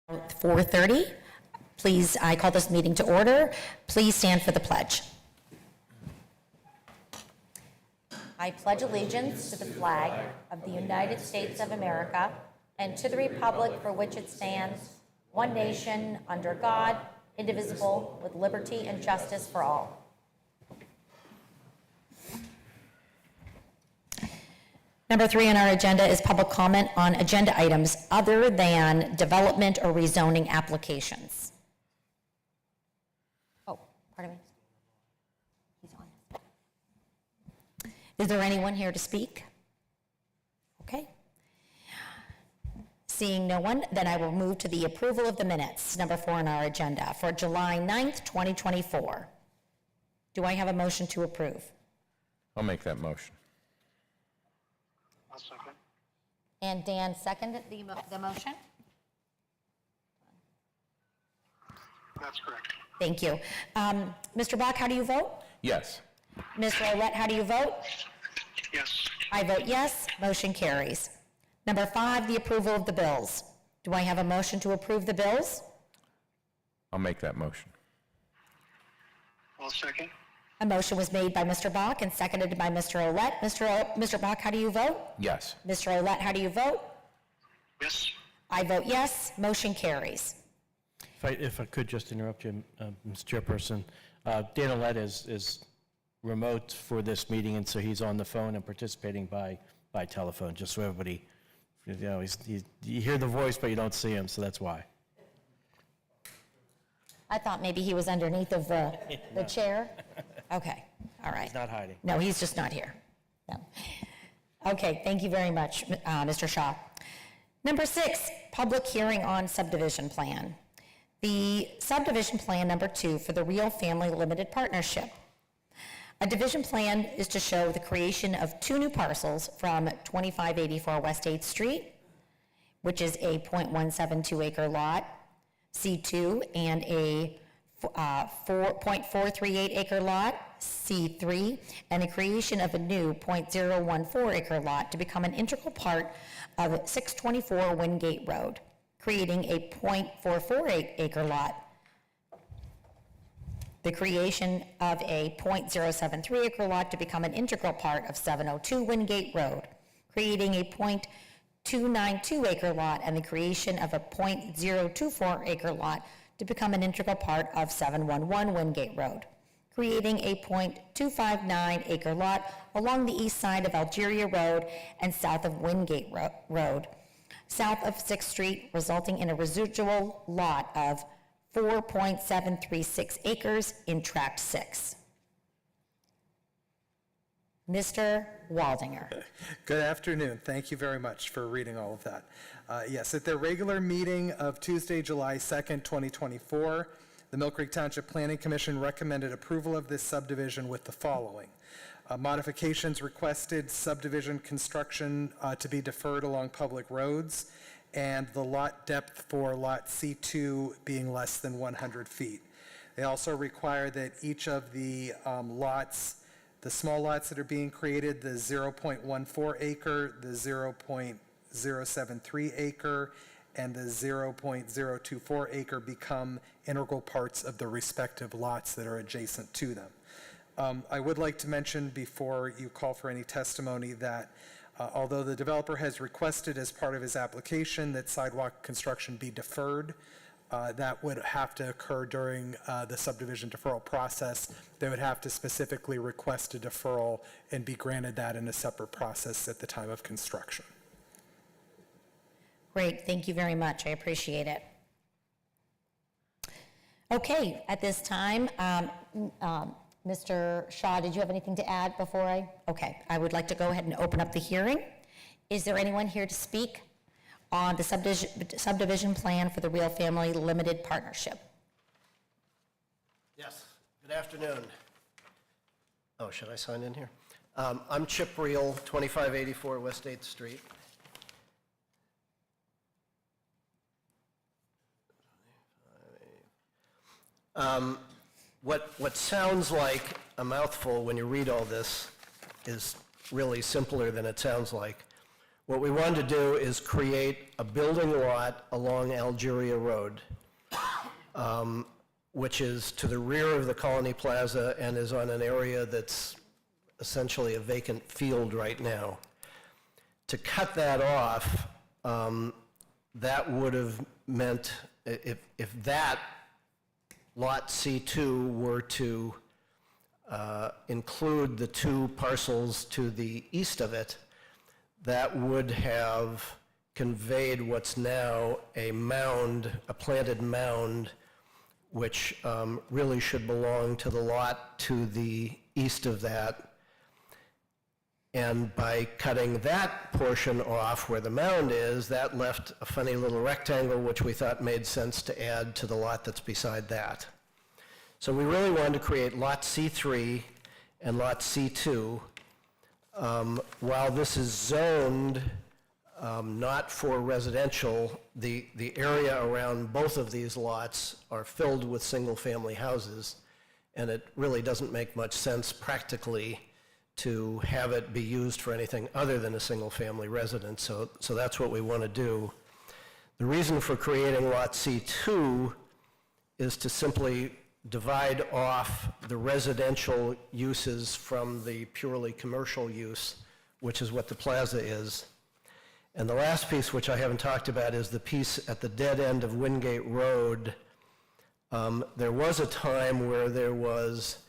4:30. Please, I call this meeting to order. Please stand for the pledge. I pledge allegiance to the flag of the United States of America and to the republic for which it stands, one nation, under God, indivisible, with liberty and justice for all. Number 3 on our agenda is public comment on agenda items other than development or rezoning applications. Oh, pardon me. He's on. Is there anyone here to speak? Okay. Seeing no one, then I will move to the approval of the minutes, number 4 on our agenda, for July 9th, 2024. Do I have a motion to approve? I'll make that motion. I'll second. And Dan seconded the motion? That's correct. Thank you. Mr. Bach, how do you vote? Yes. Ms. Rolette, how do you vote? Yes. I vote yes. Motion carries. Number 5, the approval of the bills. Do I have a motion to approve the bills? I'll make that motion. I'll second. A motion was made by Mr. Bach and seconded by Mr. Ouellette. Mr. Bach, how do you vote? Yes. Mr. Ouellette, how do you vote? Yes. I vote yes. Motion carries. If I could just interrupt you, Ms. Chairperson, Dan Ouellette is remote for this meeting, and so he's on the phone and participating by telephone, just so everybody, you know, you hear the voice, but you don't see him, so that's why. I thought maybe he was underneath of the chair. Okay, all right. He's not hiding. No, he's just not here. No. Okay, thank you very much, Mr. Shaw. Number 6, public hearing on subdivision plan. The subdivision plan number 2 for the Real Family Limited Partnership. A division plan is to show the creation of 2 new parcels from 2584 West 8th Street, which is a .172 acre lot, C2, and a 4.438 acre lot, C3, and the creation of a new .014 acre lot to become an integral part of 624 Wingate Road, creating a .448 acre lot, the creation of a .073 acre lot to become an integral part of 702 Wingate Road, creating a .292 acre lot, and the creation of a .024 acre lot to become an integral part of 711 Wingate Road, creating a .259 acre lot along the east side of Algeria Road and south of Wingate Road, south of 6th Street, resulting in a residual lot of 4.736 acres in Tract 6. Mr. Waldinger. Good afternoon. Thank you very much for reading all of that. Yes, at their regular meeting of Tuesday, July 2nd, 2024, the Mill Creek Township Planning Commission recommended approval of this subdivision with the following. Modifications requested: subdivision construction to be deferred along public roads, and the lot depth for lot C2 being less than 100 feet. They also require that each of the lots, the small lots that are being created, the 0.14 acre, the 0.073 acre, and the 0.024 acre become integral parts of the respective lots that are adjacent to them. I would like to mention before you call for any testimony that although the developer has requested as part of his application that sidewalk construction be deferred, that would have to occur during the subdivision deferral process. They would have to specifically request a deferral and be granted that in a separate process at the time of construction. Great, thank you very much. I appreciate it. Okay, at this time, Mr. Shaw, did you have anything to add before I? Okay, I would like to go ahead and open up the hearing. Is there anyone here to speak on the subdivision plan for the Real Family Limited Partnership? Yes, good afternoon. Oh, should I sign in here? I'm Chip Reel, 2584 West 8th Street. What sounds like a mouthful when you read all this is really simpler than it sounds like. What we wanted to do is create a building lot along Algeria Road, which is to the rear of the Colony Plaza and is on an area that's essentially a vacant field right now. To cut that off, that would have meant, if that Lot C2 were to include the two parcels to the east of it, that would have conveyed what's now a mound, a planted mound, which really should belong to the lot to the east of that. And by cutting that portion off where the mound is, that left a funny little rectangle, which we thought made sense to add to the lot that's beside that. So we really wanted to create Lot C3 and Lot C2. While this is zoned not for residential, the area around both of these lots are filled with single-family houses, and it really doesn't make much sense practically to have it be used for anything other than a single-family residence. So that's what we want to do. The reason for creating Lot C2 is to simply divide off the residential uses from the purely commercial use, which is what the plaza is. And the last piece, which I haven't talked about, is the piece at the dead end of Wingate Road. There was a time where there was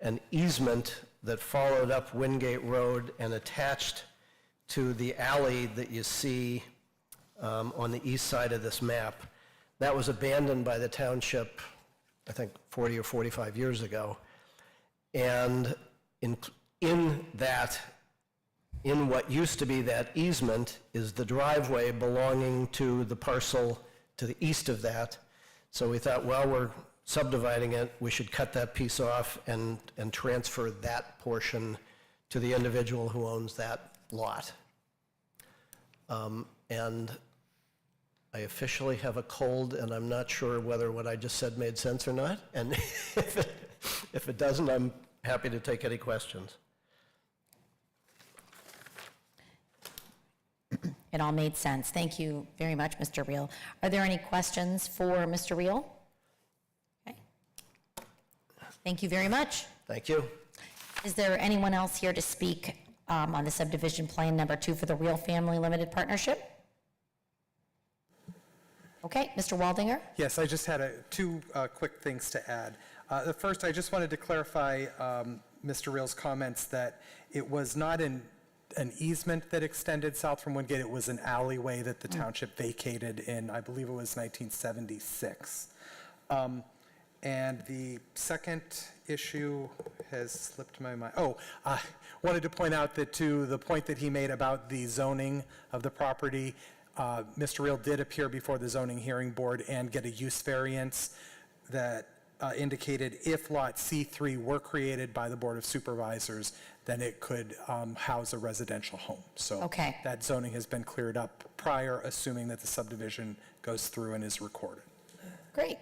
an easement that followed up Wingate Road and attached to the alley that you see on the east side of this map. That was abandoned by the township, I think 40 or 45 years ago. And in what used to be that easement is the driveway belonging to the parcel to the east of that. So we thought, well, we're subdividing it, we should cut that piece off and transfer that portion to the individual who owns that lot. And I officially have a cold, and I'm not sure whether what I just said made sense or not. And if it doesn't, I'm happy to take any questions. It all made sense. Thank you very much, Mr. Reel. Are there any questions for Mr. Reel? Okay. Thank you very much. Thank you. Is there anyone else here to speak on the subdivision plan number 2 for the Reel Family Limited Partnership? Okay, Mr. Waldinger? Yes, I just had two quick things to add. The first, I just wanted to clarify Mr. Reel's comments that it was not an easement that extended south from Wingate. It was an alleyway that the township vacated in, I believe it was 1976. And the second issue has slipped my mind. Wanted to point out that to the point that he made about the zoning of the property, Mr. Reel did appear before the zoning hearing board and get a use variance that indicated if Lot C3 were created by the Board of Supervisors, then it could house a residential home. So Okay. that zoning has been cleared up prior, assuming that the subdivision goes through and is recorded. Great.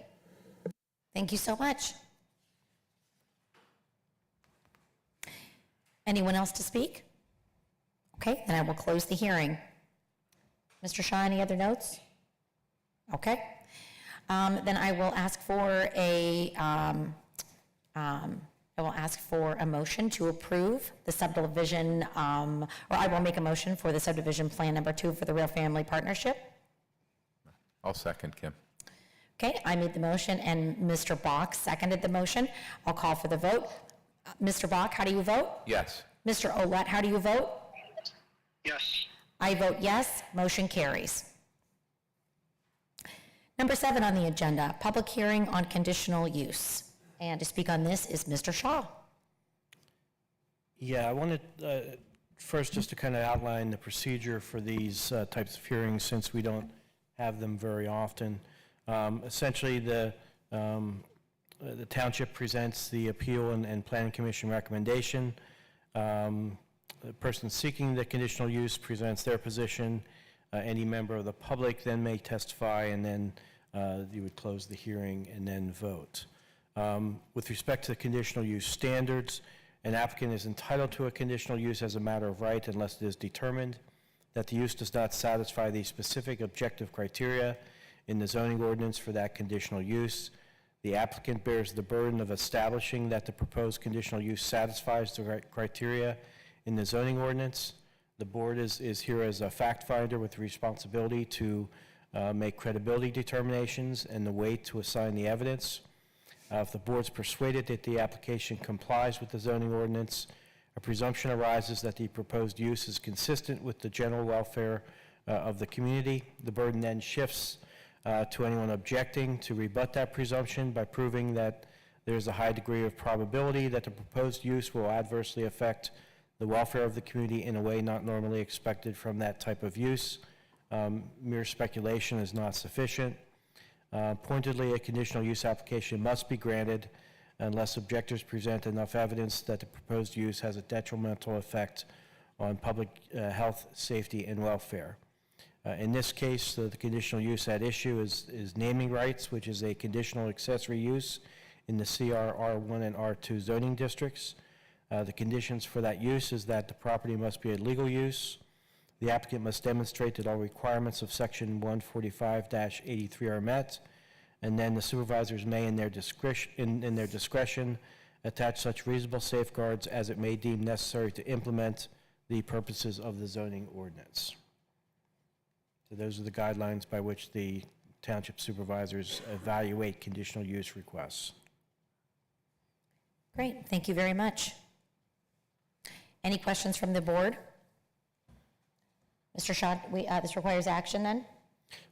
Thank you so much. Anyone else to speak? Okay, then I will close the hearing. Mr. Shaw, any other notes? Okay. Then I will ask for a motion to approve the subdivision, or I will make a motion for the subdivision plan number 2 for the Real Family Partnership. I'll second, Kim. Okay, I made the motion and Mr. Bach seconded the motion. I'll call for the vote. Mr. Bach, how do you vote? Yes. Mr. Olet, how do you vote? Yes. I vote yes, motion carries. Number 7 on the agenda, public hearing on conditional use. And to speak on this is Mr. Shaw. Yeah, I wanted first just to kind of outline the procedure for these types of hearings, since we don't have them very often. Essentially, the township presents the appeal and planning commission recommendation. The person seeking the conditional use presents their position. Any member of the public then may testify, and then you would close the hearing and then vote. With respect to the conditional use standards, an applicant is entitled to a conditional use as a matter of right unless it is determined that the use does not satisfy the specific objective criteria in the zoning ordinance for that conditional use. The applicant bears the burden of establishing that the proposed conditional use satisfies the criteria in the zoning ordinance. The board is here as a fact finder with the responsibility to make credibility determinations and the weight to assign the evidence. If the board's persuaded that the application complies with the zoning ordinance, a presumption arises that the proposed use is consistent with the general welfare of the community. The burden then shifts to anyone objecting to rebut that presumption by proving that there's a high degree of probability that the proposed use will adversely affect the welfare of the community in a way not normally expected from that type of use. Mere speculation is not sufficient. Pointedly, a conditional use application must be granted unless objectors present enough evidence that the proposed use has a detrimental effect on public health, safety, and welfare. In this case, the conditional use at issue is naming rights, which is a conditional accessory use in the CR, R1, and R2 zoning districts. The conditions for that use is that the property must be a legal use. The applicant must demonstrate that all requirements of Section 145-83 are met, and then the supervisors may, in their discretion, attach such reasonable safeguards as it may deem necessary to implement the purposes of the zoning ordinance. So those are the guidelines by which the township supervisors evaluate conditional use requests. Great, thank you very much. Any questions from the board? Mr. Shaw, this requires action then?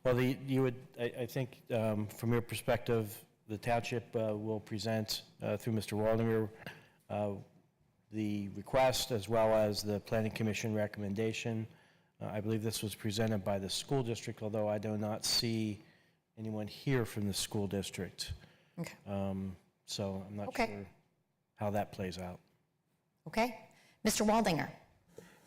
Well, I think from your perspective, the township will present through Mr. Waldinger the request as well as the planning commission recommendation. I believe this was presented by the school district, although I do not see anyone here from the school district. Okay. So I'm not Okay. sure how that plays out. Okay. Mr. Waldinger?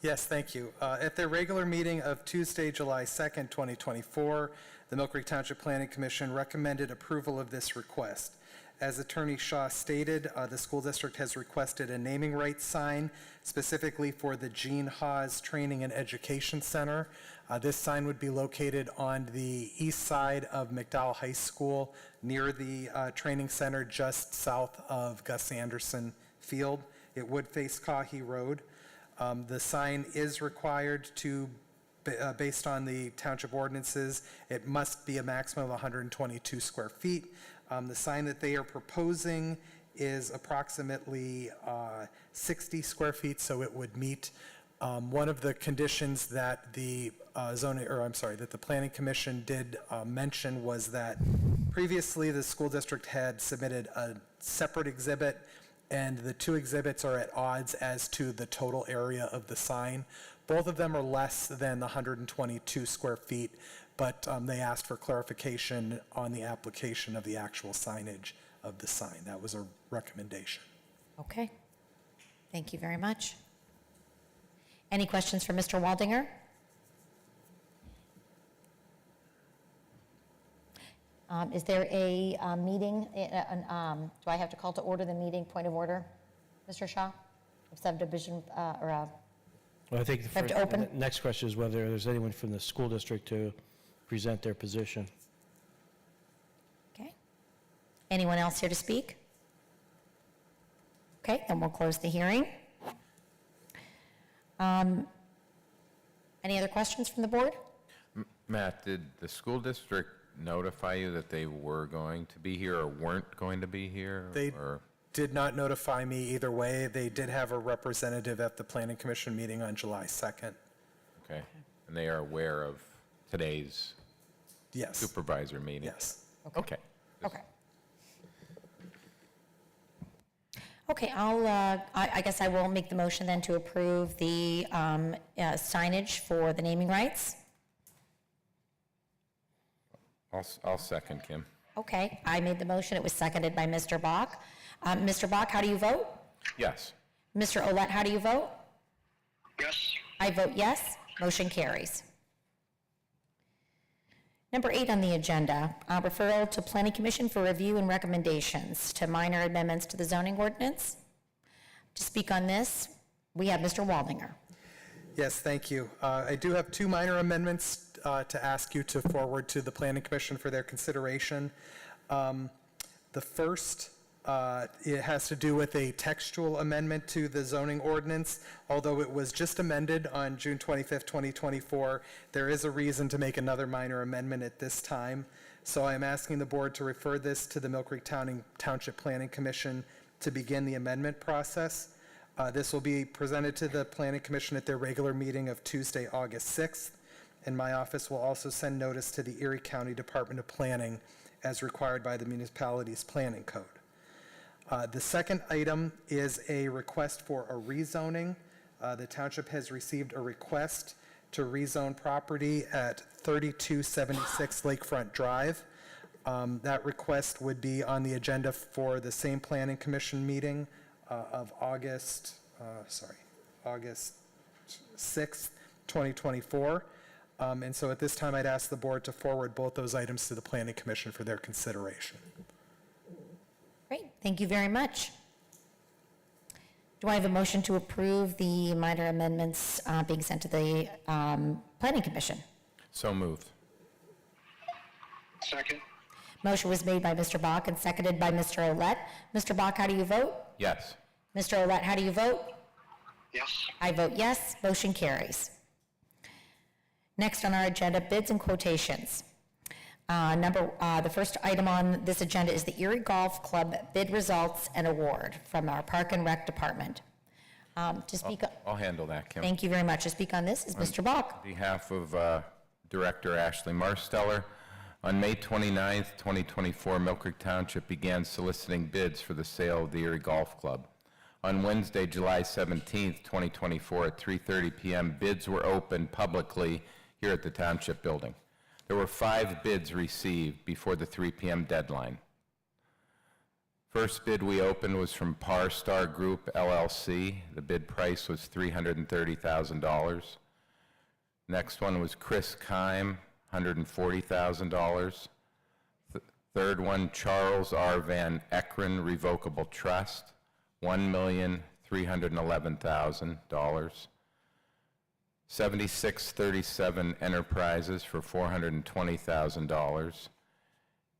Yes, thank you. At their regular meeting of Tuesday, July 2nd, 2024, the Mill Creek Township Planning Commission recommended approval of this request. As Attorney Shaw stated, the school district has requested a naming rights sign specifically for the Gene Haas Training and Education Center. This sign would be located on the east side of McDowell High School near the training center just south of Gus Anderson Field. It would face Cahe Road. The sign is required to, based on the township ordinances, it must be a maximum of 122 square feet. The sign that they are proposing is approximately 60 square feet, so it would meet one of the conditions that the that the Planning Commission did mention was that previously the school district had submitted a separate exhibit, and the two exhibits are at odds as to the total area of the sign. Both of them are less than the 122 square feet, but they asked for clarification on the application of the actual signage of the sign. That was a recommendation. Okay. Thank you very much. Any questions for Mr. Waldinger? Is there a meeting, do I have to call to order the meeting, point of order, Mr. Shaw? Of subdivision, Well, I think have to open? the next question is whether there's anyone from the school district to present their position. Okay. Anyone else here to speak? Okay, then we'll close the hearing. Any other questions from the board? Matt, did the school district notify you that they were going to be here or weren't going to be here? They or? did not notify me either way. They did have a representative at the Planning Commission meeting on July 2nd. Okay, and they are aware of today's Yes. supervisor meeting? Yes. Okay. Okay. Okay, I guess I will make the motion then to approve the signage for the naming rights. I'll second, Kim. Okay, I made the motion. It was seconded by Mr. Bach. Mr. Bach, how do you vote? Yes. Mr. Olet, how do you vote? Yes. I vote yes. Motion carries. Number 8 on the agenda, referral to Planning Commission for review and recommendations to minor amendments to the zoning ordinance. To speak on this, we have Mr. Waldinger. Yes, thank you. I do have two minor amendments to ask you to forward to the Planning Commission for their consideration. The first, it has to do with a textual amendment to the zoning ordinance. Although it was just amended on June 25th, 2024, there is a reason to make another minor amendment at this time. So I am asking the board to refer this to the Mill Creek Township Planning Commission to begin the amendment process. This will be presented to the Planning Commission at their regular meeting of Tuesday, August 6th, and my office will also send notice to the Erie County Department of Planning as required by the municipality's planning code. The second item is a request for a rezoning. The township has received a request to rezone property at 3276 Lakefront Drive. That request would be on the agenda for the same Planning Commission meeting of August 6th, 2024. And so at this time, I'd ask the board to forward both those items to the Planning Commission for their consideration. Great, thank you very much. Do I have a motion to approve the minor amendments being sent to the Planning Commission? So moved. Second. Motion was made by Mr. Bach and seconded by Mr. Olet. Mr. Bach, how do you vote? Yes. Mr. Olet, how do you vote? Yes. I vote yes, motion carries. Next on our agenda, bids and quotations. The first item on this agenda is the Erie Golf Club bid results and award from our Park and Rec Department. To speak, I'll handle that, Kim. thank you very much. To speak on this is Mr. Bach. On behalf of Director Ashley Marsteller, on May 29th, 2024, Mill Creek Township began soliciting bids for the sale of the Erie Golf Club. On Wednesday, July 17th, 2024, at 3:30 p.m., bids were opened publicly here at the Township Building. There were 5 bids received before the 3 p.m. deadline. First bid we opened was from Par Star Group, LLC. The bid price was $330,000. Next one was Chris Kime, $140,000. Third one, Charles R. Van Ekron Revocable Trust, $1,311,000. 7637 Enterprises for $420,000.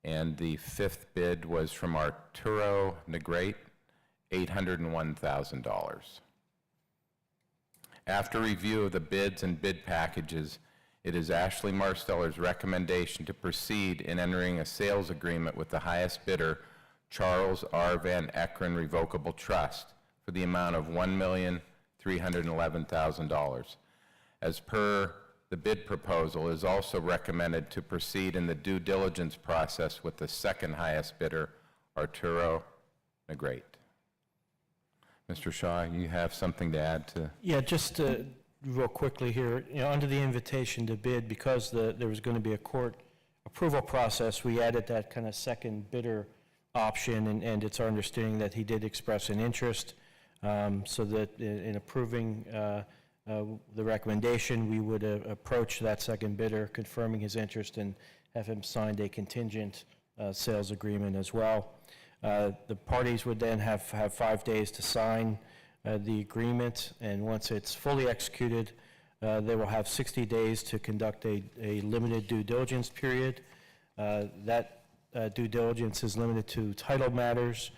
And the fifth bid was from Arturo Negrete, $801,000. After review of the bids and bid packages, it is Ashley Marsteller's recommendation to proceed in entering a sales agreement with the highest bidder, Charles R. Van Ekron Revocable Trust, for the amount of $1,311,000. As per the bid proposal, it is also recommended to proceed in the due diligence process with the second highest bidder, Arturo Negrete. Mr. Shaw, you have something to add to? Yeah, just real quickly here, under the invitation to bid, because there was going to be a court approval process, we added that kind of second bidder option, and it's our understanding that he did express an interest, so that in approving the recommendation, we would approach that second bidder, confirming his interest, and have him sign a contingent sales agreement as well. The parties would then have 5 days to sign the agreement, and once it's fully executed, they will have 60 days to conduct a limited due diligence period. That due diligence is limited to title matters,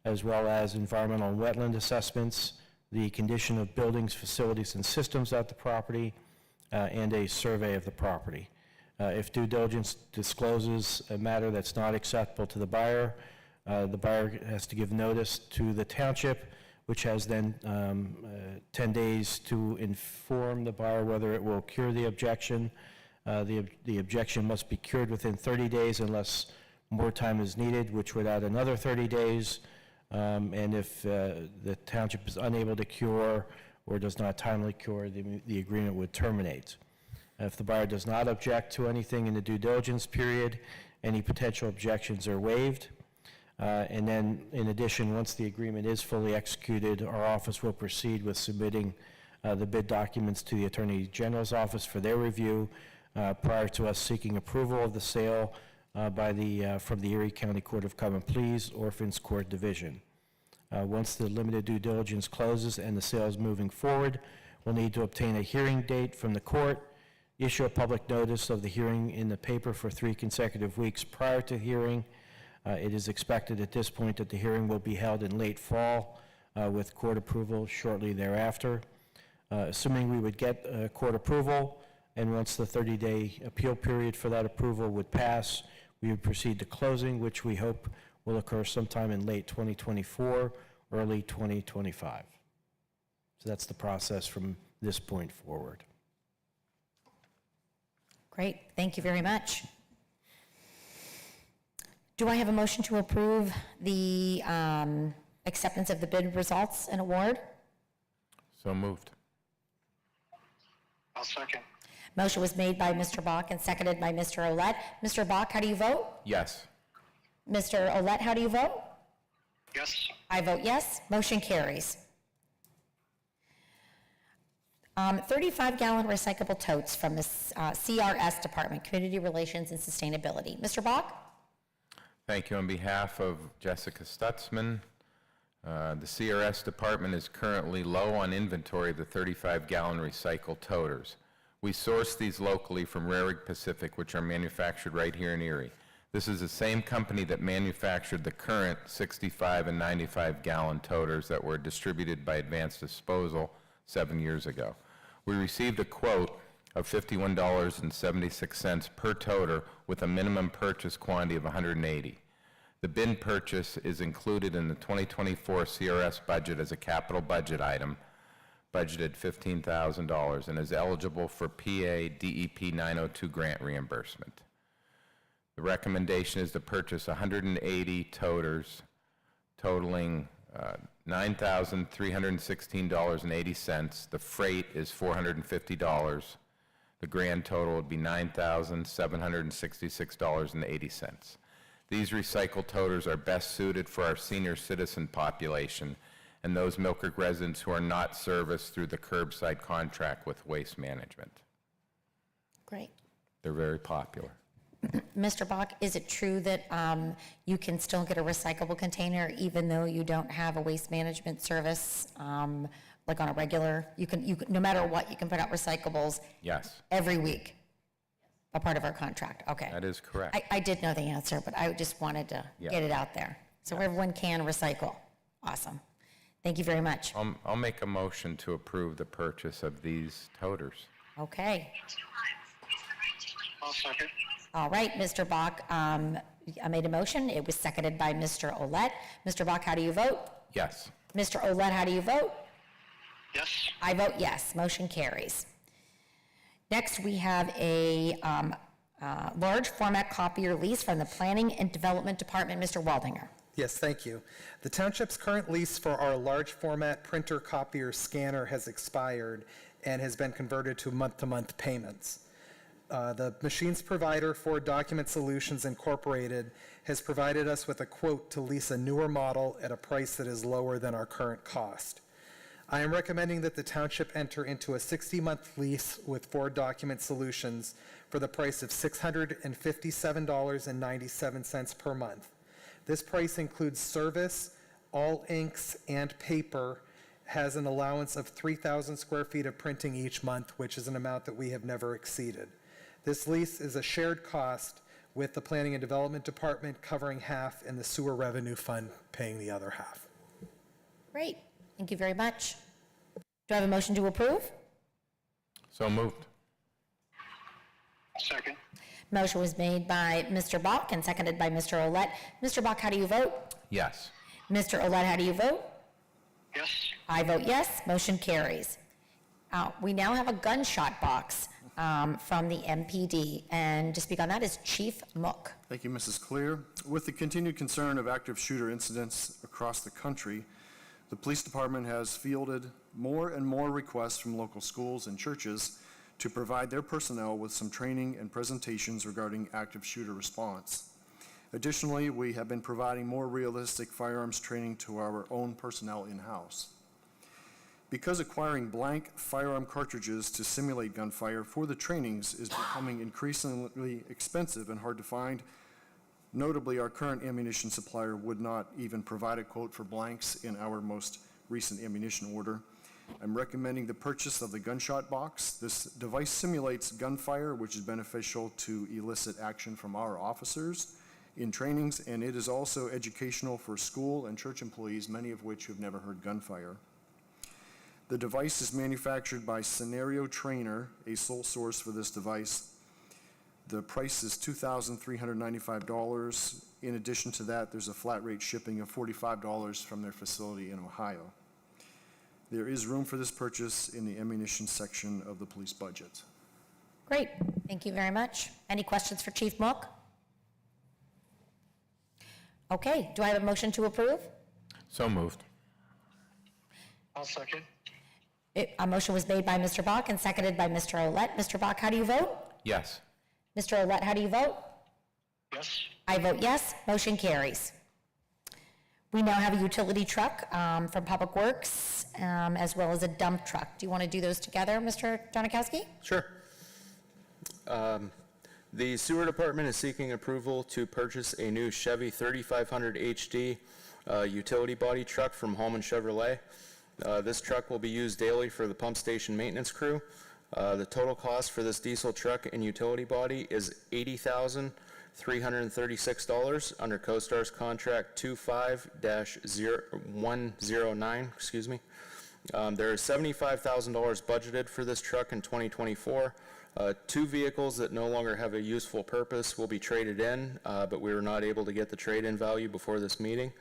as well as environmental and wetland assessments, the condition of buildings, facilities, and systems at the property, and a survey of the property. If due diligence discloses a matter that's not acceptable to the buyer has to give notice to the township, which has then 10 days to inform the buyer whether it will cure the objection. The objection must be cured within 30 days unless more time is needed, which would add another 30 days. And if the township is unable to cure or does not timely cure, the agreement would terminate. If the buyer does not object to anything in the due diligence period, any potential objections are waived. And then, in addition, once the agreement is fully executed, our office will proceed with submitting the bid documents to the Attorney General's office for their review prior to us seeking approval of the sale from the Erie County Court of Common Pleas, Orphans Court Division. Once the limited due diligence closes and the sale is moving forward, will need to obtain a hearing date from the court, issue a public notice of the hearing in the paper for 3 consecutive weeks prior to hearing. It is expected at this point that the hearing will be held in late fall with court approval shortly thereafter. Assuming we would get court approval, and once the 30-day appeal period for that approval would pass, we would proceed to closing, which we hope will occur sometime in late 2024, early 2025. So that's the process from this point forward. Great, thank you very much. Do I have a motion to approve the acceptance of the bid results and award? So moved. I'll second. Motion was made by Mr. Bach and seconded by Mr. Olet. Mr. Bach, how do you vote? Yes. Mr. Olet, how do you vote? Yes. I vote yes, motion carries. 35-gallon recyclable totes from the CRS Department, Community Relations and Sustainability. Mr. Bach? Thank you. On behalf of Jessica Stutzman, the CRS Department is currently low on inventory of the 35-gallon recycled toters. We source these locally from Rarig Pacific, which are manufactured right here in Erie. This is the same company that manufactured the current 65 and 95-gallon toters that were distributed by Advanced Disposal 7 years ago. We received a quote of $51.76 per toter with a minimum purchase quantity of 180. The bin purchase is included in the 2024 CRS budget as a capital budget item, budgeted $15,000, and is eligible for PA DEP 902 grant reimbursement. The recommendation is to purchase 180 toters totaling $9,316.80. The freight is $450. The grand total would be $9,766.80. These recycled toters are best suited for our senior citizen population and those Mill Creek residents who are not serviced through the curbside contract with Waste Management. Great. They're very popular. Mr. Bach, is it true that you can still get a recyclable container even though you don't have a waste management service, like on a regular, you can, no matter what, you can put out recyclables Yes, every week? A part of our contract, okay. that is correct. I did know the answer, but I just wanted to Yeah. get it out there. So everyone can recycle. Awesome. Thank you very much. I'll make a motion to approve the purchase of these toters. Okay. I'll second. All right, Mr. Bach, I made a motion. It was seconded by Mr. Olet. Mr. Bach, how do you vote? Yes. Mr. Olet, how do you vote? Yes. I vote yes. Motion carries. Next, we have a large format copier lease from the Planning and Development Department. Mr. Waldinger. Yes, thank you. The township's current lease for our large format printer copier scanner has expired and has been converted to month-to-month payments. The machine's provider, Ford Document Solutions Incorporated, has provided us with a quote to lease a newer model at a price that is lower than our current cost. I am recommending that the township enter into a 60-month lease with Ford Document Solutions for the price of $657.97 per month. This price includes service, all inks, and paper, has an allowance of 3,000 square feet of printing each month, which is an amount that we have never exceeded. This lease is a shared cost with the Planning and Development Department covering half and the Sewer Revenue Fund paying the other half. Great. Thank you very much. Do I have a motion to approve? So moved. Second. Motion was made by Mr. Bach and seconded by Mr. Olet. Mr. Bach, how do you vote? Yes. Mr. Olet, how do you vote? Yes. I vote yes. Motion carries. We now have a gunshot box from the MPD, and to speak on that is Chief Mook. Thank you, Mrs. Clear. With the continued concern of active shooter incidents across the country, the police department has fielded more and more requests from local schools and churches to provide their personnel with some training and presentations regarding active shooter response. Additionally, we have been providing more realistic firearms training to our own personnel in-house. Because acquiring blank firearm cartridges to simulate gunfire for the trainings is becoming increasingly expensive and hard to find, notably our current ammunition supplier would not even provide a quote for blanks in our most recent ammunition order. I'm recommending the purchase of the gunshot box. This device simulates gunfire, which is beneficial to elicit action from our officers in trainings, and it is also educational for school and church employees, many of which have never heard gunfire. The device is manufactured by Scenario Trainer, a sole source for this device. The price is $2,395. In addition to that, there's a flat rate shipping of $45 from their facility in Ohio. There is room for this purchase in the ammunition section of the police budget. Great, thank you very much. Any questions for Chief Mook? Okay, do I have a motion to approve? So moved. I'll second. A motion was made by Mr. Bach and seconded by Mr. Olet. Mr. Bach, how do you vote? Yes. Mr. Olet, how do you vote? Yes. I vote yes, motion carries. We now have a utility truck from Public Works, as well as a dump truck. Do you want to do those together, Mr. Donakowski? Sure. The sewer department is seeking approval to purchase a new Chevy 3500 HD utility body truck from Holman Chevrolet. This truck will be used daily for the pump station maintenance crew. The total cost for this diesel truck and utility body is $80,336 under CoStar's contract 25-109, excuse me. There is $75,000 budgeted for this truck in 2024. Two vehicles that no longer have a useful purpose will be traded in, but we were not able to get the trade-in value before this meeting.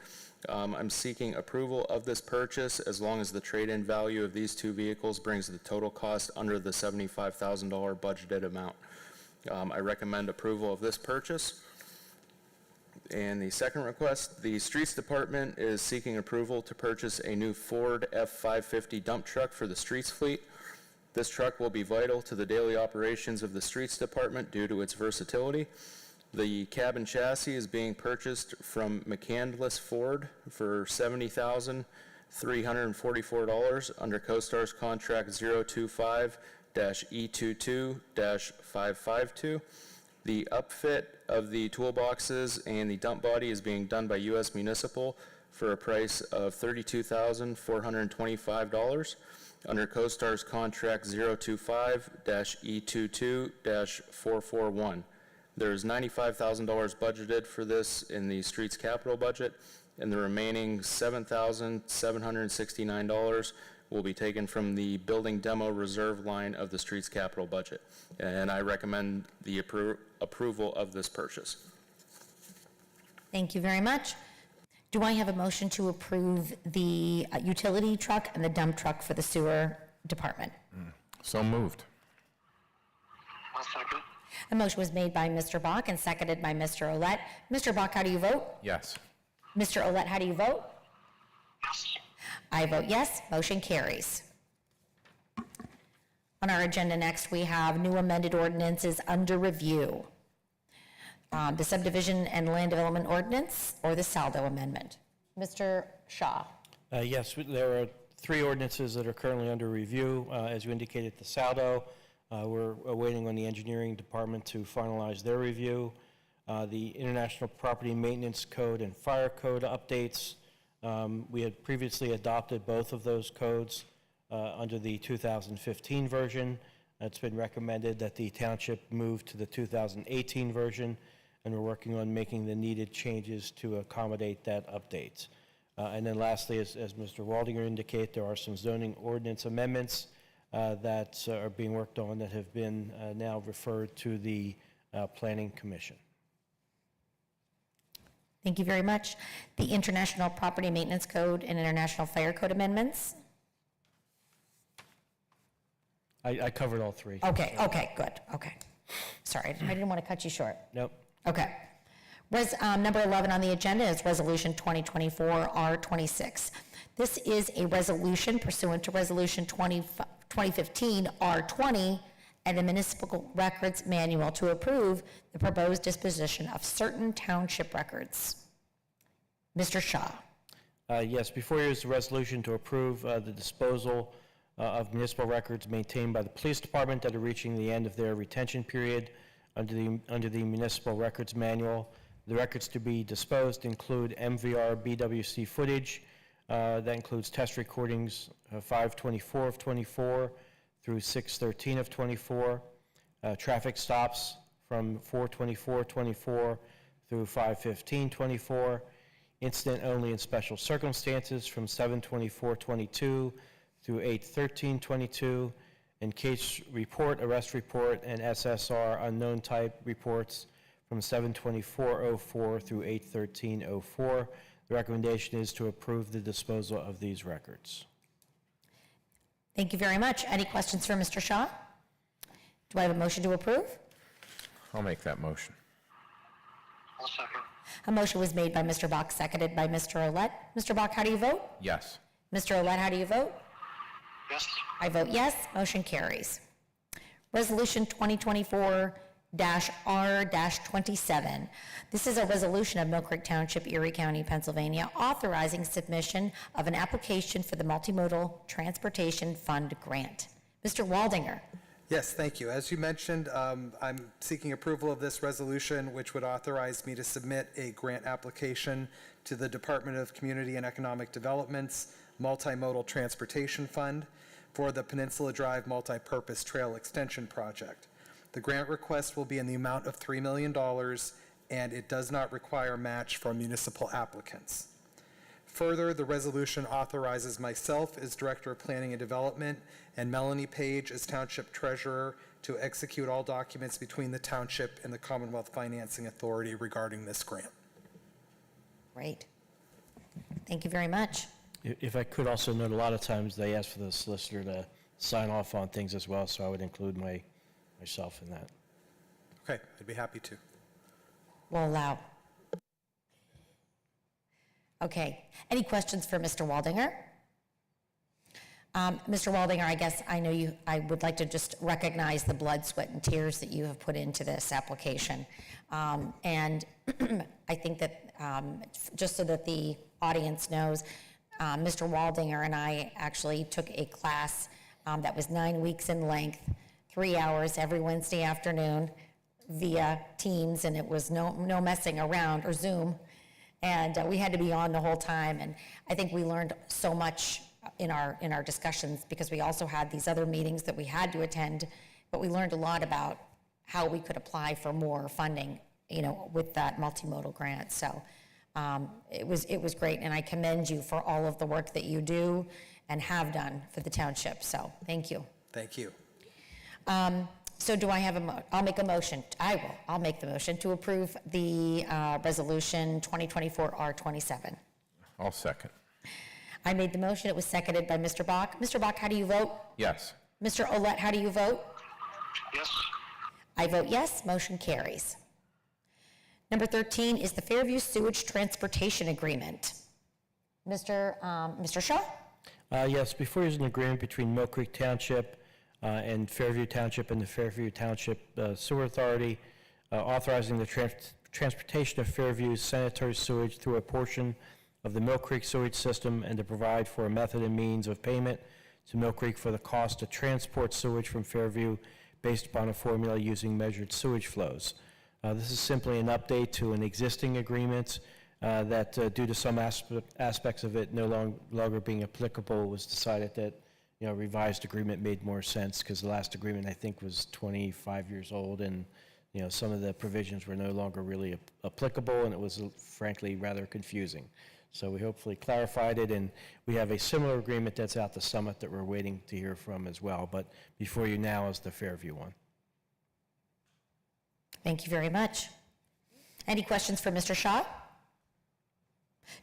I'm seeking approval of this purchase as long as the trade-in value of these two vehicles brings the total cost under the $75,000 budgeted amount. I recommend approval of this purchase. And the second request, the Streets Department is seeking approval to purchase a new Ford F-550 dump truck for the streets fleet. This truck will be vital to the daily operations of the Streets Department due to its versatility. The cab and chassis is being purchased from McCandless Ford for $70,344 under CoStar's contract 025-E22-552. The upfit of the toolboxes and the dump body is being done by U.S. Municipal for a price of $32,425 under CoStar's contract 025-E22-441. There's $95,000 budgeted for this in the streets capital budget, and the remaining $7,769 will be taken from the building demo reserve line of the streets capital budget. And I recommend the approval of this purchase. Thank you very much. Do I have a motion to approve the utility truck and the dump truck for the sewer department? So moved. I'll second. A motion was made by Mr. Bach and seconded by Mr. Olet. Mr. Bach, how do you vote? Yes. Mr. Olet, how do you vote? Yes. I vote yes, motion carries. On our agenda next, we have new amended ordinances under review. The subdivision and land development ordinance or the saldo amendment. Mr. Shaw. Yes, there are three ordinances that are currently under review. As you indicated, the saldo, we're waiting on the engineering department to finalize their review. The International Property Maintenance Code and Fire Code updates. We had previously adopted both of those codes under the 2015 version. It's been recommended that the township move to the 2018 version, and we're working on making the needed changes to accommodate that update. And then lastly, as Mr. Waldinger indicated, there are some zoning ordinance amendments that are being worked on that have been now referred to the Planning Commission. Thank you very much. The International Property Maintenance Code and International Fire Code amendments. I covered all three. Okay, good, okay. Sorry, I didn't want to cut you short. Nope. Okay. Number 11 on the agenda is Resolution 2024-R26. This is a resolution pursuant to Resolution 2015-R20 and the Municipal Records Manual to approve the proposed disposition of certain township records. Mr. Shaw. Yes, before you is the resolution to approve the disposal of municipal records maintained by the police department that are reaching the end of their retention period under the Municipal Records Manual. The records to be disposed include MVR BWC footage, That includes test recordings 5/24 of '24 through 6/13 of '24, traffic stops from 4/24/24 through 5/15/24, incident only in special circumstances from 7/24/22 through 8/13/22, and case report, arrest report, and SSR unknown type reports from 7/24/04 through 8/13/04. The recommendation is to approve the disposal of these records. Thank you very much. Any questions for Mr. Shaw? Do I have a motion to approve? I'll make that motion. I'll second. A motion was made by Mr. Bach, seconded by Mr. Olet. Mr. Bach, how do you vote? Yes. Mr. Olet, how do you vote? Yes. I vote yes, motion carries. Resolution 2024-R-27. This is a resolution of Mill Creek Township, Erie County, Pennsylvania, authorizing submission of an application for the Multimodal Transportation Fund grant. Mr. Waldinger. Yes, thank you. As you mentioned, I'm seeking approval of this resolution, which would authorize me to submit a grant application to the Department of Community and Economic Development's Multimodal Transportation Fund for the Peninsula Drive Multipurpose Trail Extension Project. The grant request will be in the amount of $3 million, and it does not require match from municipal applicants. Further, the resolution authorizes myself as Director of Planning and Development and Melanie Page as Township Treasurer to execute all documents between the Township and the Commonwealth Financing Authority regarding this grant. Great. Thank you very much. If I could also note, a lot of times they ask for the solicitor to sign off on things as well, so I would include myself in that. Okay, I'd be happy to. Will allow. Okay, any questions for Mr. Waldinger? Mr. Waldinger, I guess I would like to just recognize the blood, sweat, and tears that you have put into this application. And I think that, just so that the audience knows, Mr. Waldinger and I actually took a class that was 9 weeks in length, 3 hours every Wednesday afternoon via Teams, and it was no messing around, or Zoom. And we had to be on the whole time, and I think we learned so much in our discussions, because we also had these other meetings that we had to attend, but we learned a lot about how we could apply for more funding, with that multimodal grant. So it was great, and I commend you for all of the work that you do and have done for the township. So thank you. Thank you. So do I have I'll make a motion. I'll make the motion to approve the resolution 2024-R-27. I'll second. I made the motion. It was seconded by Mr. Bach. Mr. Bach, how do you vote? Yes. Mr. Olet, how do you vote? Yes. I vote yes. Motion carries. Number 13 is the Fairview Sewage Transportation Agreement. Mr. Shaw? Yes, before there's an agreement between Mill Creek Township and Fairview Township and the Fairview Township Sewer Authority, authorizing the transportation of Fairview's sanitary sewage through a portion of the Mill Creek sewage system, and to provide for a method and means of payment to Mill Creek for the cost to transport sewage from Fairview based upon a formula using measured sewage flows. This is simply an update to an existing agreement that, due to some aspects of it no longer being applicable, was decided that a revised agreement made more sense, because the last agreement, I think, was 25 years old, and some of the provisions were no longer really applicable, and it was frankly rather confusing. So we hopefully clarified it, and we have a similar agreement that's out the summit that we're waiting to hear from as well. But before you now is the Fairview one. Thank you very much. Any questions for Mr. Shaw?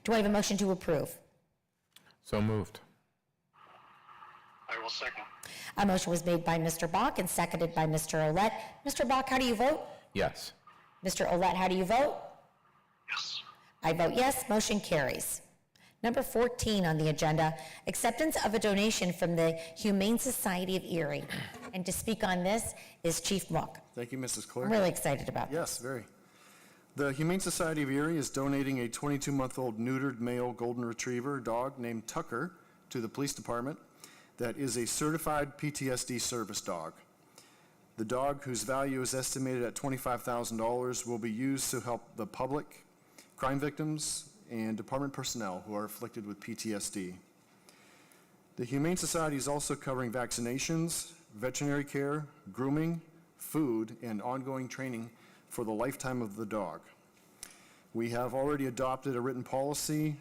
Do I have a motion to approve? So moved. I will second. A motion was made by Mr. Bach and seconded by Mr. Olet. Mr. Bach, how do you vote? Yes. Mr. Olet, how do you vote? Yes. I vote yes, motion carries. Number 14 on the agenda, acceptance of a donation from the Humane Society of Erie. And to speak on this is Chief Mook. Thank you, Mrs. Clerk. I'm really excited about this. Yes, very. The Humane Society of Erie is donating a 22-month-old neutered male golden retriever dog named Tucker to the police department that is a certified PTSD service dog. The dog, whose value is estimated at $25,000, will be used to help the public, crime victims, and department personnel who are afflicted with PTSD. The Humane Society is also covering vaccinations, veterinary care, grooming, food, and ongoing training for the lifetime of the dog. We have already adopted a written policy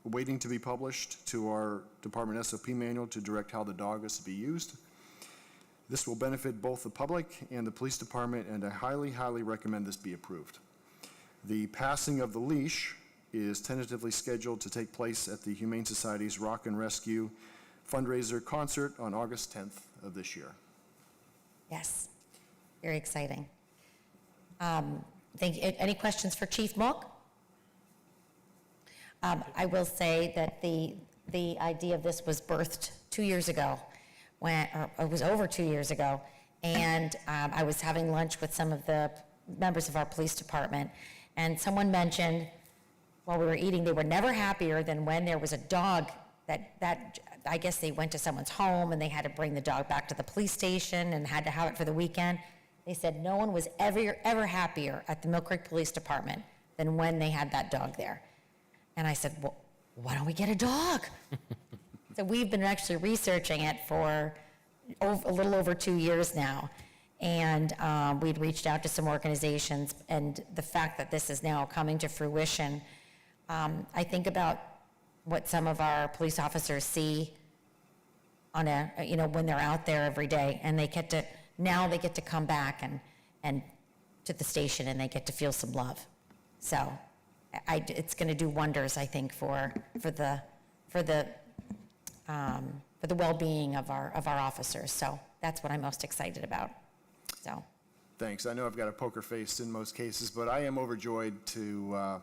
waiting to be published to our department SOP manual to direct how the dog is to be used. This will benefit both the public and the police department, and I highly, highly recommend this be approved. The passing of the leash is tentatively scheduled to take place at the Humane Society's Rock and Rescue fundraiser concert on August 10th of this year. Yes, very exciting. Any questions for Chief Mook? I will say that the idea of this was birthed 2 years ago, or it was over 2 years ago, and I was having lunch with some of the members of our police department, and someone mentioned while we were eating, they were never happier than when there was a dog that I guess they went to someone's home and they had to bring the dog back to the police station and had to have it for the weekend. They said no one was ever happier at the Mill Creek Police Department than when they had that dog there. And I said, well, why don't we get a dog? So we've been actually researching it for a little over 2 years now. And we'd reached out to some organizations, and the fact that this is now coming to fruition, I think about what some of our police officers see on when they're out there every day, and they get to come back and to the station, and they get to feel some love. So it's going to do wonders, I think, for the well-being of our officers. So that's what I'm most excited about. So. Thanks. I know I've got a poker face in most cases, but I am overjoyed to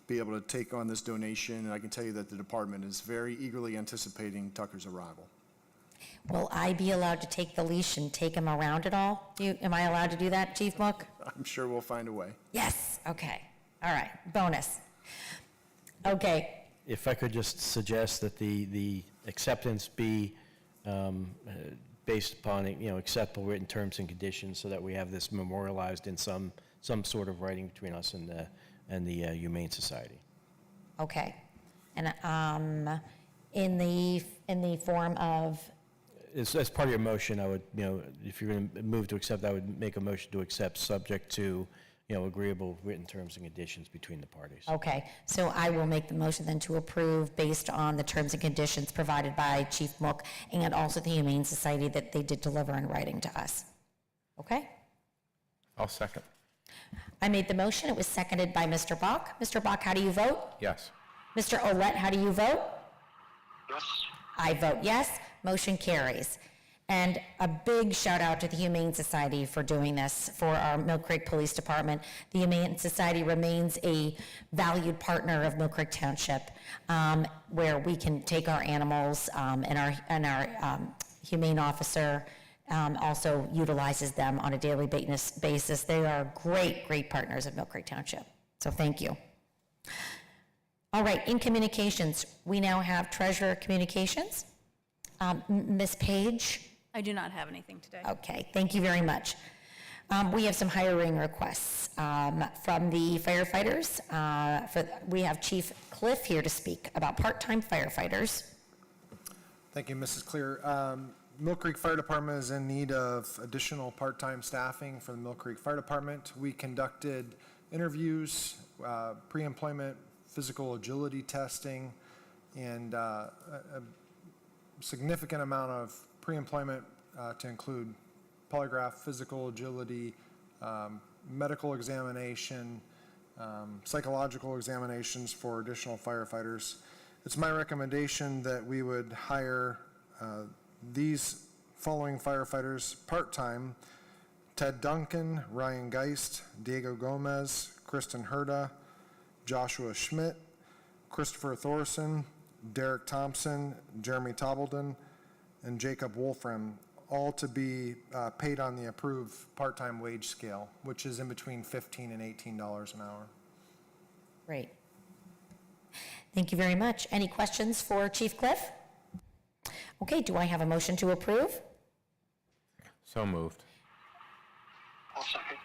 be able to take on this donation, and I can tell you that the department is very eagerly anticipating Tucker's arrival. Will I be allowed to take the leash and take him around at all? Am I allowed to do that, Chief Mook? I'm sure we'll find a way. Yes, okay. All right, bonus. Okay, If I could just suggest that the acceptance be based upon, acceptable written terms and conditions, so that we have this memorialized in some sort of writing between us and the Humane Society. okay. And in the form of, As part of your motion, I would, if you're going to move to accept, I would make a motion to accept, subject to, agreeable written terms and conditions between the parties. okay, so I will make the motion then to approve based on the terms and conditions provided by Chief Mook and also the Humane Society that they did deliver in writing to us. Okay? I'll second. I made the motion. It was seconded by Mr. Bach. Mr. Bach, how do you vote? Yes. Mr. Olet, how do you vote? Yes. I vote yes. Motion carries. And a big shout out to the Humane Society for doing this for our Mill Creek Police Department. The Humane Society remains a valued partner of Mill Creek Township, where we can take our animals, and our humane officer also utilizes them on a daily basis. They are great partners of Mill Creek Township. So thank you. All right, in communications, we now have Treasurer Communications. Ms. Page? I do not have anything today. Okay, thank you very much. We have some hiring requests from the firefighters. We have Chief Cliff here to speak about part-time firefighters. Thank you, Mrs. Clear. Mill Creek Fire Department is in need of additional part-time staffing for the Mill Creek Fire Department. We conducted interviews, pre-employment physical agility testing, and a significant amount of pre-employment to include polygraph, physical agility, medical examination, psychological examinations for additional firefighters. It's my recommendation that we would hire these following firefighters part-time: Ted Duncan, Ryan Geist, Diego Gomez, Kristen Herda, Joshua Schmidt, Christopher Thorson, Derek Thompson, Jeremy Tobbledon, and Jacob Wolfram, all to be paid on the approved part-time wage scale, which is in between $15 and $18 an hour. Great. Thank you very much. Any questions for Chief Cliff? Okay, do I have a motion to approve? So moved. I'll second.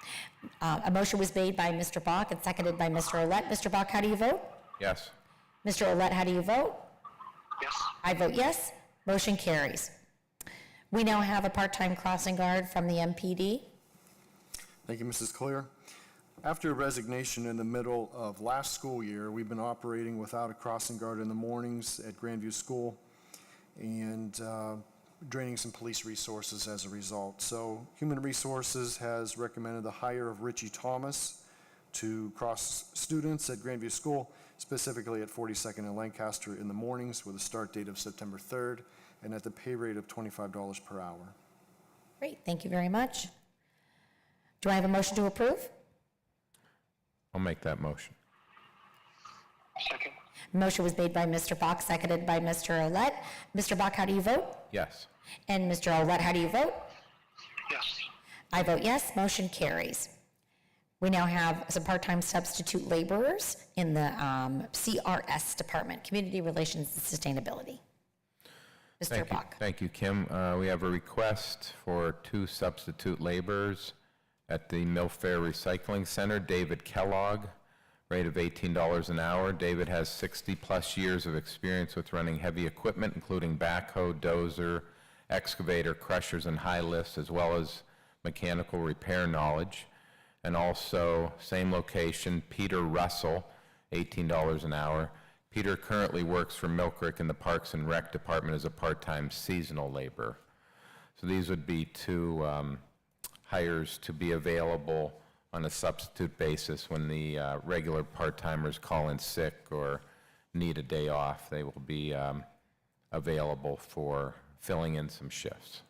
A motion was made by Mr. Bach and seconded by Mr. Olet. Mr. Bach, how do you vote? Yes. Mr. Olet, how do you vote? Yes. I vote yes. Motion carries. We now have a part-time crossing guard from the MPD. Thank you, Mrs. Clear. After a resignation in the middle of last school year, we've been operating without a crossing guard in the mornings at Grandview School and draining some police resources as a result. So Human Resources has recommended the hire of Richie Thomas to cross students at Grandview School, specifically at 42nd and Lancaster in the mornings with a start date of September 3rd and at the pay rate of $25 per hour. Great, thank you very much. Do I have a motion to approve? I'll make that motion. Second. Motion was made by Mr. Bach, seconded by Mr. Olet. Mr. Bach, how do you vote? Yes. And Mr. Olet, how do you vote? Yes. I vote yes, motion carries. We now have some part-time substitute laborers in the CRS Department, Community Relations and Sustainability. Mr. Bach. Thank you, Kim. We have a request for 2 substitute laborers at the Mill Fair Recycling Center. David Kellogg, rate of $18 an hour. David has 60-plus years of experience with running heavy equipment, including backhoe, dozer, excavator, crushers, and high lifts, as well as mechanical repair knowledge. And also, same location, Peter Russell, $18 an hour. Peter currently works for Mill Creek in the Parks and Rec Department as a part-time seasonal laborer. So these would be 2 hires to be available on a substitute basis when the regular part-timers call in sick or need a day off. They will be available for filling in some shifts.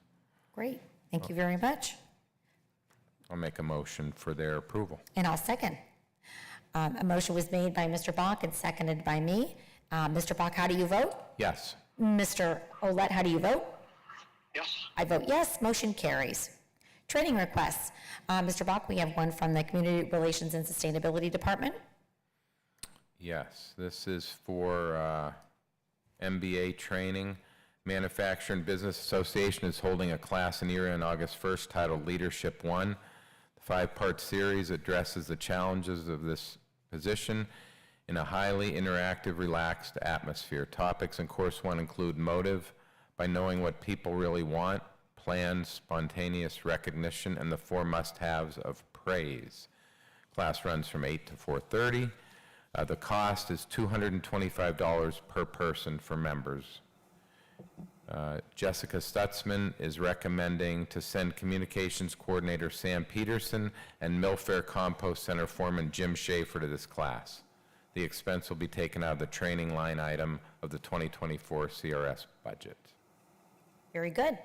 Great, thank you very much. I'll make a motion for their approval. And I'll second. A motion was made by Mr. Bach and seconded by me. Mr. Bach, how do you vote? Yes. Mr. Olet, how do you vote? Yes. I vote yes, motion carries. Training requests. Mr. Bach, we have one from the Community Relations and Sustainability Department. Yes, this is for MBA training. Manufacturing Business Association is holding a class in Erie on August 1st titled Leadership 1. The 5-part series addresses the challenges of this position in a highly interactive, relaxed atmosphere. Topics in Course 1 include motive, by knowing what people really want, plan, spontaneous recognition, and the 4 must-haves of praise. Class runs from 8 to 4:30. The cost is $225 per person for members. Jessica Stutzman is recommending to send Communications Coordinator Sam Peterson and Mill Fair Compost Center Foreman Jim Schaefer to this class. The expense will be taken out of the training line item of the 2024 CRS budget. Very good.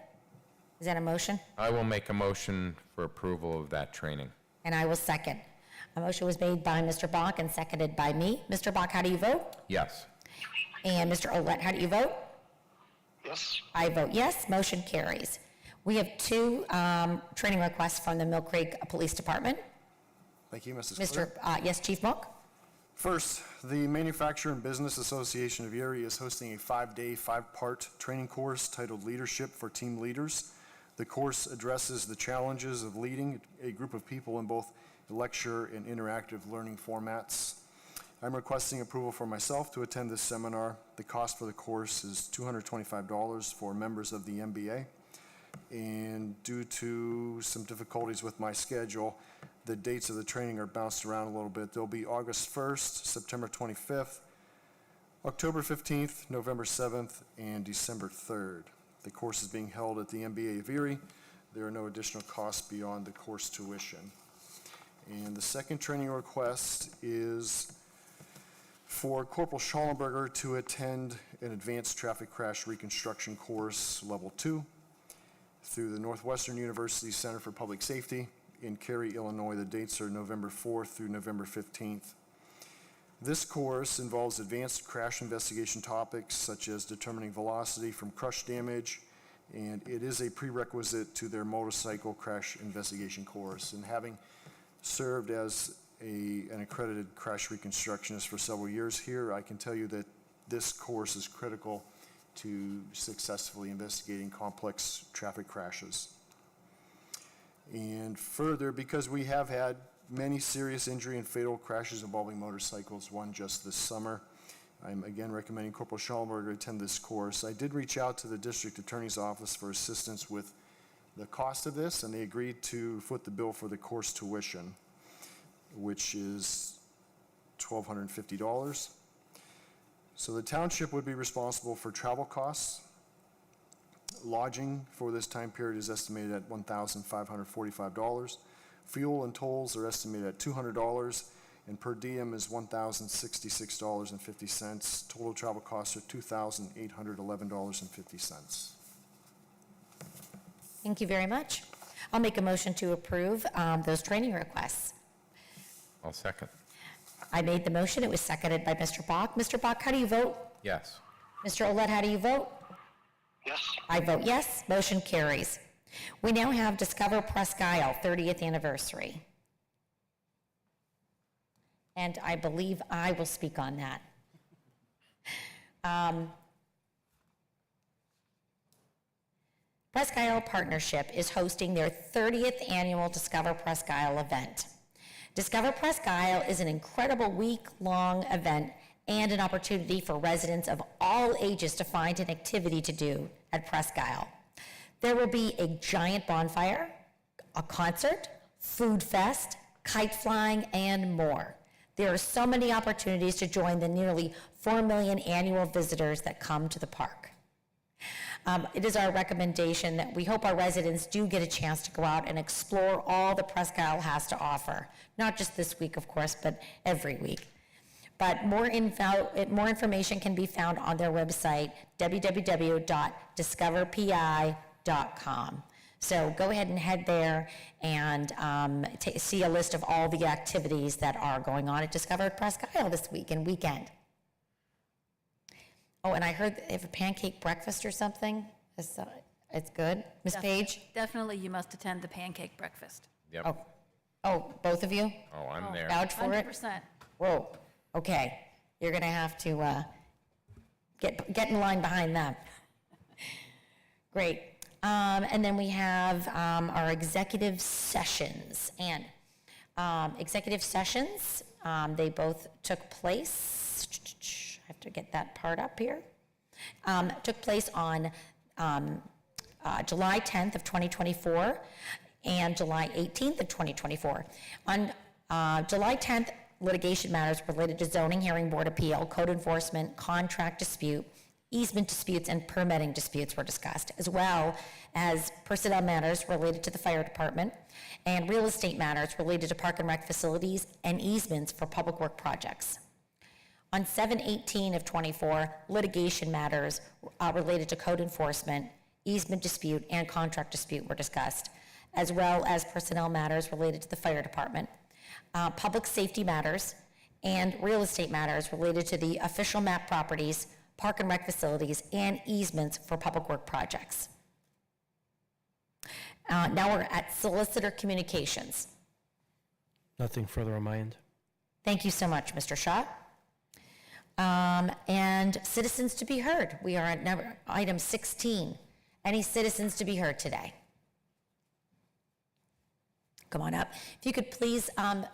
Is that a motion? I will make a motion for approval of that training. And I will second. A motion was made by Mr. Bach and seconded by me. Mr. Bach, how do you vote? Yes. And Mr. Olet, how do you vote? Yes. I vote yes, motion carries. We have 2 training requests from the Mill Creek Police Department. Thank you, Mrs. Clear. Yes, Chief Mook? First, the Manufacturer and Business Association of Erie is hosting a 5-day, 5-part training course titled Leadership for Team Leaders. The course addresses the challenges of leading a group of people in both lecture and interactive learning formats. I'm requesting approval for myself to attend this seminar. The cost for the course is $225 for members of the MBA. And due to some difficulties with my schedule, the dates of the training are bounced around a little bit. They'll be August 1st, September 25th, October 15th, November 7th, and December 3rd. The course is being held at the MBA of Erie. There are no additional costs beyond the course tuition. And the second training request is for Corporal Schallenberger to attend an advanced traffic crash reconstruction course, level 2, through the Northwestern University Center for Public Safety in Cary, Illinois. The dates are November 4th through November 15th. This course involves advanced crash investigation topics such as determining velocity from crush damage, and it is a prerequisite to their motorcycle crash investigation course. And having served as an accredited crash reconstructionist for several years here, I can tell you that this course is critical to successfully investigating complex traffic crashes. And And further, because we have had many serious injury and fatal crashes involving motorcycles, one just this summer, I'm again recommending Corporal Schallenberger attend this course. I did reach out to the district attorney's office for assistance with the cost of this, and they agreed to foot the bill for the course tuition, which is $1,250. So the township would be responsible for travel costs. Lodging for this time period is estimated at $1,545. Fuel and tolls are estimated at $200, and per diem is $1,066.50. Total travel costs are $2,811.50. Thank you very much. I'll make a motion to approve those training requests. I'll second. I made the motion. It was seconded by Mr. Bach. Mr. Bach, how do you vote? Yes. Mr. Olet, how do you vote? Yes. I vote yes. Motion carries. We now have Discover Presque Isle 30th anniversary. And I believe I will speak on that. Presque Isle Partnership is hosting their 30th annual Discover Presque Isle event. Discover Presque Isle is an incredible week-long event and an opportunity for residents of all ages to find an activity to do at Presque Isle. There will be a giant bonfire, a concert, food fest, kite flying, and more. There are so many opportunities to join the nearly 4 million annual visitors that come to the park. It is our recommendation that we hope our residents do get a chance to go out and explore all the Presque Isle has to offer, not just this week, of course, but every week. But more information can be found on their website, www.discoverpi.com. So go ahead and head there and see a list of all the activities that are going on at Discover Presque Isle this week and weekend. Oh, and I heard they have a pancake breakfast or something. It's good. Ms. Page? Definitely, you must attend the pancake breakfast. Yep. Oh, both of you? Oh, I'm there. Vouch for it? 100%. Whoa, okay. You're going to have to get in line behind them. Great. And then we have our executive sessions. And executive sessions, they both took place. I have to get that part up here. Took place on July 10th of 2024 and July 18th of 2024. On July 10th, litigation matters related to zoning hearing board appeal, code enforcement, contract dispute, easement disputes, and permitting disputes were discussed, as well as personnel matters related to the fire department and real estate matters related to park and rec facilities and easements for public work projects. On 7/18 of 24, litigation matters related to code enforcement, easement dispute, and contract dispute were discussed, as well as personnel matters related to the fire department, public safety matters, and real estate matters related to the official map properties, park and rec facilities, and easements for public work projects. Now we're at solicitor communications. Nothing further on my end. Thank you so much, Mr. Shaw. And citizens to be heard. We are at item 16. Any citizens to be heard today? Come on up. If you could please you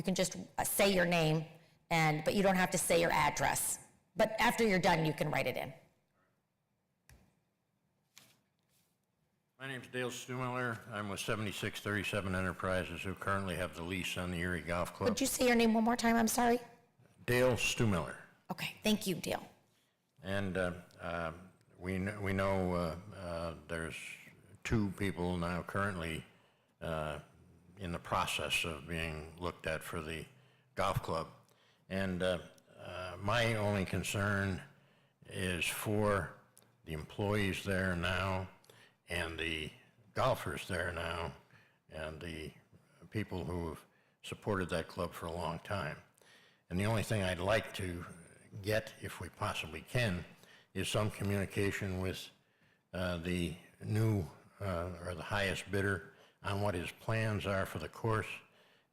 can just say your name, but you don't have to say your address. But after you're done, you can write it in. My name's Dale Stumiller. I'm with 7637 Enterprises, who currently have the lease on the Erie Golf Club. Would you say your name one more time? I'm sorry. Dale Stumiller. Okay, thank you, Dale. And we know there's two people now currently in the process of being looked at for the golf club. And my only concern is for the employees there now and the golfers there now and the people who have supported that club for a long time. And the only thing I'd like to get, if we possibly can, is some communication with the new or the highest bidder on what his plans are for the course.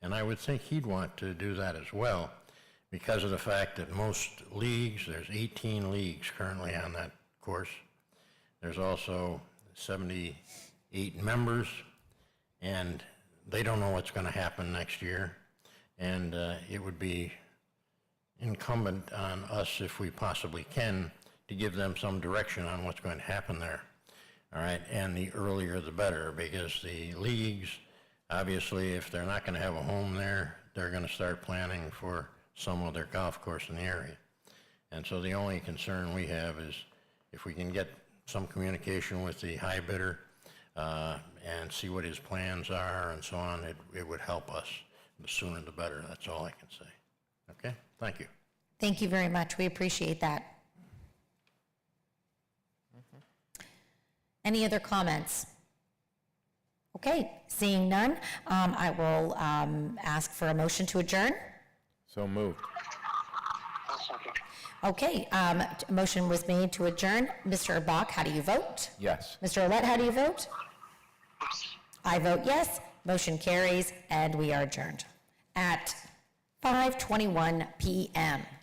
And I would think he'd want to do that as well, because of the fact that most leagues, there's 18 leagues currently on that course. There's also 78 members, and they don't know what's going to happen next year, and it would be incumbent on us, if we possibly can, to give them some direction on what's going to happen there. All right, and the earlier the better, because the leagues, obviously, if they're not going to have a home there, they're going to start planning for some other golf course in the area. And so the only concern we have is if we can get some communication with the high bidder and see what his plans are and so on, it would help us. The sooner the better, that's all I can say. Okay, thank you. Thank you very much. We appreciate that. Any other comments? Okay, seeing none, I will ask for a motion to adjourn. So moved. I'll second. Okay, a motion was made to adjourn. Mr. Bach, how do you vote? Yes. Mr. Olet, how do you vote? Yes. I vote yes. Motion carries, and we are adjourned at 5:21 p.m.